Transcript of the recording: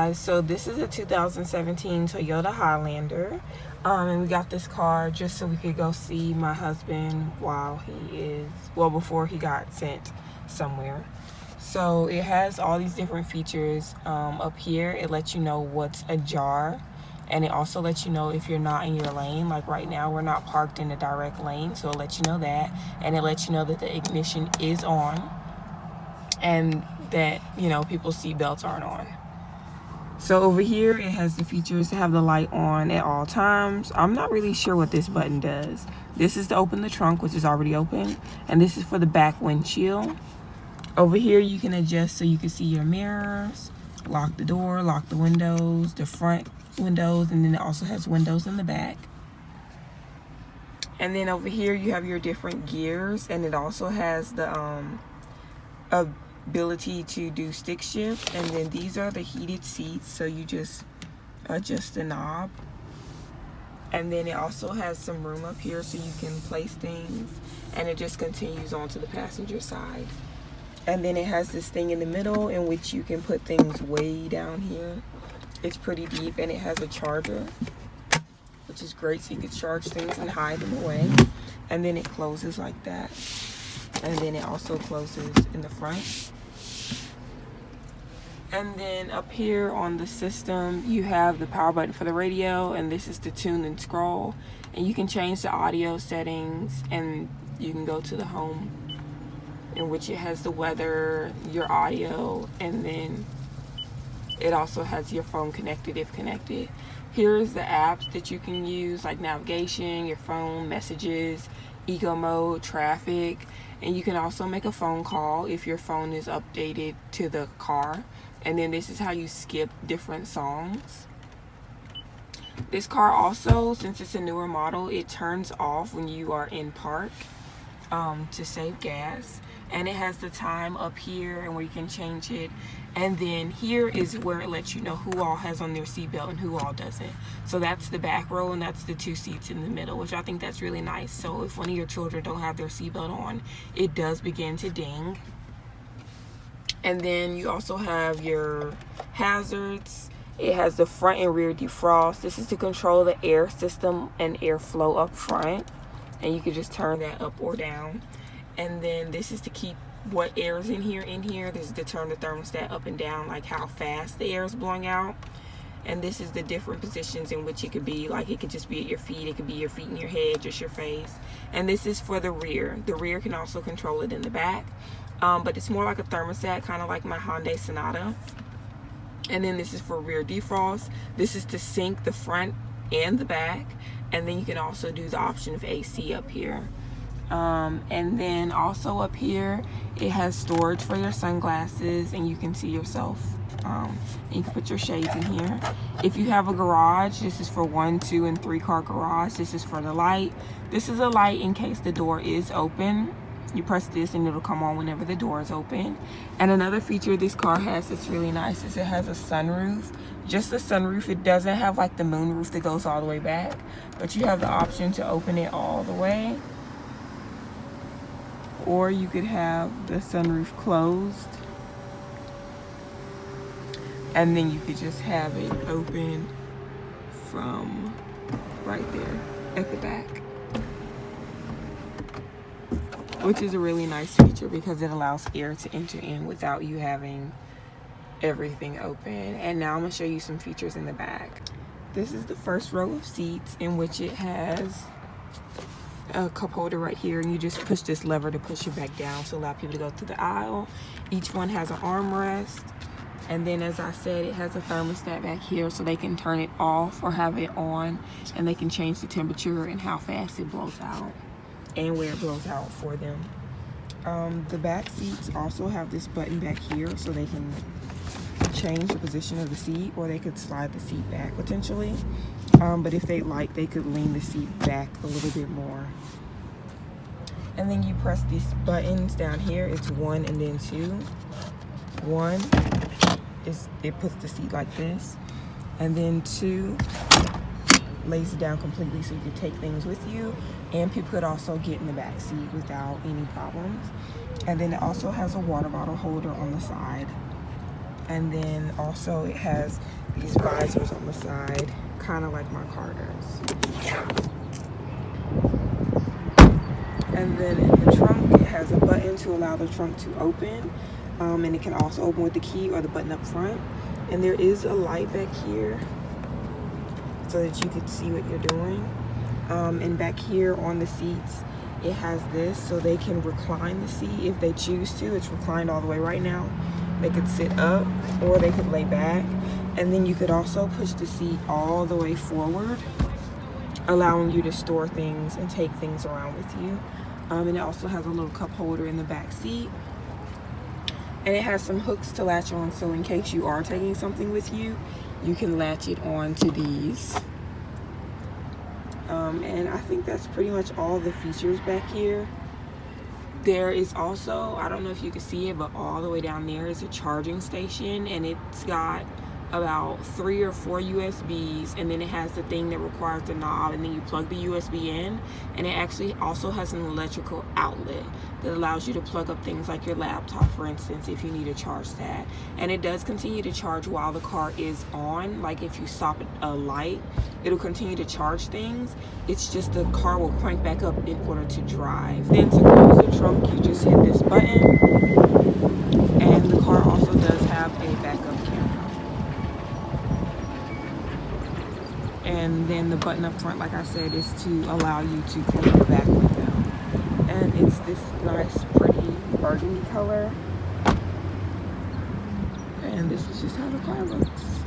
guys, so this is a 2017 Toyota Highlander, and we got this car just so we could go see my husband before he got sent somewhere. So it has all these different features. Up here it lets you know what's ajar, and it also lets you know if you're not in your lane. Like right now we're not parked in a direct lane, so it lets you know that, and it lets you know that the ignition is on and that, you know, people's seat belts aren't on. So over here it has the features to have the light on at all times. I'm not really sure what this button does. This is to open the trunk, which is already open, and this is for the back windshield. Over here you can adjust so you can see your mirrors, lock the door, lock the windows, the front windows, and then it also has windows in the back. And then over here you have your different gears, and it also has the ability to do stick shift. And then these are the heated seats, so you just adjust the knob. And then it also has some room up here so you can place things, and it just continues on to the passenger side. And then it has this thing in the middle in which you can put things way down here. It's pretty deep, and it has a charger, which is great, so you can charge things and hide them away. And then it closes like that, and then it also closes in the front. And then up here on the system you have the power button for the radio, and this is to tune and scroll, and you can change the audio settings, and you can go to the home, in which it has the weather, your audio, and then it also has your phone connected if connected. Here's the apps that you can use, like navigation, your phone, messages, eco mode, traffic, and you can also make a phone call if your phone is updated to the car. And then this is how you skip different songs. This car also, since it's a newer model, it turns off when you are in park to save gas. And it has the time up here and where you can change it. And then here is where it lets you know who all has on their seatbelt and who all doesn't. So that's the back row, and that's the two seats in the middle, which I think that's really nice. So if one of your children don't have their seatbelt on, it does begin to ding. And then you also have your hazards. It has the front and rear defrost. This is to control the air system and airflow up front, and you can just turn that up or down. And then this is to keep what air is in here. This is to turn the thermostat up and down, like how fast the air is blowing out. And this is the different positions in which it could be. Like it could just be at your feet, it could be your feet and your head, just your face. And this is for the rear. The rear can also control it in the back, but it's more like a thermostat, kind of like my Hyundai Sonata. And then this is for rear defrost. This is to sync the front and the back. And then you can also do the option of AC up here. And then also up here it has storage for your sunglasses, and you can see yourself, and you can put your shades in here. If you have a garage, this is for 1, 2, and 3 car garage. This is for the light. This is a light in case the door is open. You press this and it'll come on whenever the door is open. And another feature this car has that's really nice is it has a sunroof. Just the sunroof. It doesn't have like the moonroof that goes all the way back, but you have the option to open it all the way, or you could have the sunroof closed, and then you could just have it open from right there at the back, which is a really nice feature because it allows air to enter in without you having everything open. And now I'm going to show you some features in the back. This is the first row of seats, in which it has a cup holder right here, and you just push this lever to push it back down to allow people to go through the aisle. Each one has an armrest, and then as I said, it has a thermostat back here so they can turn it off or have it on, and they can change the temperature and how fast it blows out and where it blows out for them. The back seats also have this button back here so they can change the position of the seat, or they could slide the seat back potentially. But if they like, they could lean the seat back a little bit more. And then you press these buttons down here. It's 1 and then 2. 1 is, it puts the seat like this, and then 2 lays it down completely so you can take things with you, and people could also get in the back seat without any problems. And then it also has a water bottle holder on the side. And then also it has these visors on the side, kind of like my car does. And then in the trunk, it has a button to allow the trunk to open. And it can also open with the key or the button up front. And there is a light back here so that you can see what you're doing. And back here on the seats, it has this so they can recline the seat if they choose to. It's reclined all the way right now. They could sit up or they could lay back. And then you could also push the seat all the way forward, allowing you to store things and take things around with you. And it also has a little cup holder in the back seat. And it has some hooks to latch on, so in case you are taking something with you, you can latch it on to these. And I think that's pretty much all the features back here. There is also, I don't know if you can see it, but all the way down there is a charging station, and it's got about 3 or 4 USBs, and then it has the thing that requires the knob, and then you plug the USB in, and it actually also has an electrical outlet that allows you to plug up things like your laptop, for instance, if you need to charge that. And it does continue to charge while the car is on. Like if you stop at a light, it'll continue to charge things. It's just the car will crank back up in order to drive. Then to close the trunk, you just hit this button, and the car also does have a backup camera. And then the button up front, like I said, is to allow you to close the back window. And it's this nice, pretty burgundy color. And this is just how the car looks.